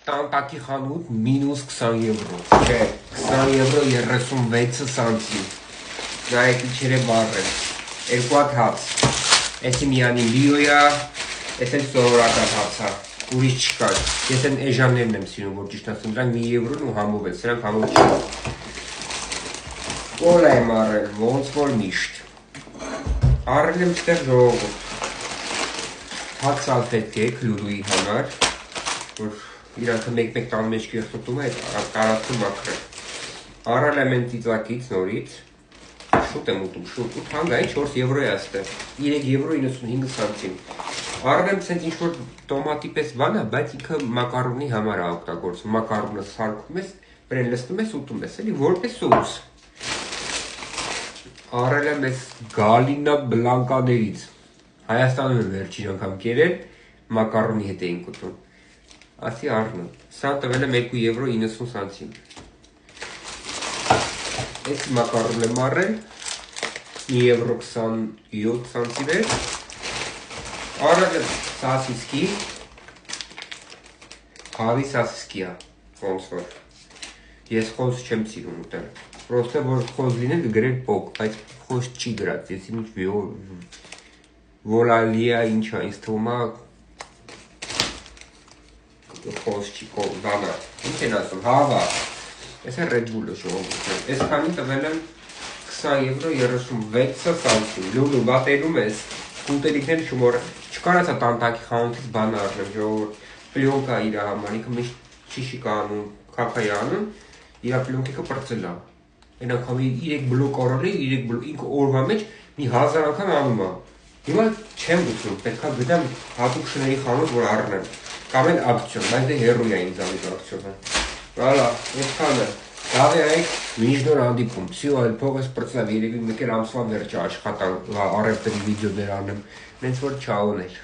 տանտակի խանութ մինուս 20 եվրո, չէ, 20 եվրո 36 սանտիմ, նայեք իչեր է բարր, երկու հատ հաց, էսի միանի լիոյա, ես էլ սովորական հացա, ուրիշ չկար, ես են էժաններն եմ սիրում, որ ճիշտ ասեմ, դրանք մի եվրոն ու համով են, սրանք համով չեն, կոլա եմ առել, ոնց որ միշտ, առել եմ չտեղ ժողովուրդ, հացալ պետք է կլուրուի համար, որ իրանքը մեկ-մեկ տան մեջ կեղտոտում է, կարացում մակրը, առել եմ են ծիծակից նորից, շուտ եմ ուտում, շուտ, 8 հանգային 4 եվրո է աստեղ, 3 եվրո 95 սանտիմ, առել եմ ցենց ինչ-որ տոմատի պես բան է, բայց ինքը մակարոնի համար է օգտագործվում, մակարոնը սարքում ես, բրեն լստում ես, ուտում ես, էլի որպես սոուս, առել եմ ես գալինա բլանկաներից, Հայաստանում եմ վերջին անգամ կերել, մակարոնի հետ էինք ուտում, ասի առնը, սա տվել եմ 2 եվրո 90 սանտիմ, ես մակարոն եմ առել, 1 եվրո 27 սանտիմ էր, առել եմ սասիսկի, հավի սասիսկի է, ոնց որ, ես խոզ չեմ սիրում ուտել, պրոստը որ խոզ լինել գրել պոկ, բայց խոզ չի գրած, ես ինչ Վոլալիա ինչա, ինձ թվում է խոզ չի, բանա, ինչ են ասում, հավա, ես է Red Bull-ը ժողովուրդ, ես քանի տվել եմ 20 եվրո 36 սանտիմ, լուլու բատերում ես, ուտելիքներ չկարացա տանտակի խանութից բան առնեմ ժողովուրդ, պլյոնկա իրա համար, ինքը միշտ շիշիկ անում, քաքայ անում, իրա պլյոնկիկը պրծել է, այն անգամ 3 բլոկ առել է, 3 բլոկ, ինքը օրվա մեջ մի 1000 անգամ անում է, հիմա չեմ ուտում, պետք է գտամ հատուկ շների խանութ, որ առնեմ, կամ էլ ակցիոն, բայց դե հեռու է ինձ անից ակցիոնը, վալա, այդքանը, լավ է այք, մինչդոր հանդիպում, սյո այլ փող ես պրծավ, երևի մեկ էլ ամսվա վերջը աշխատան, առևտրի վիդեոներ անեմ, նենց որ չաոներ։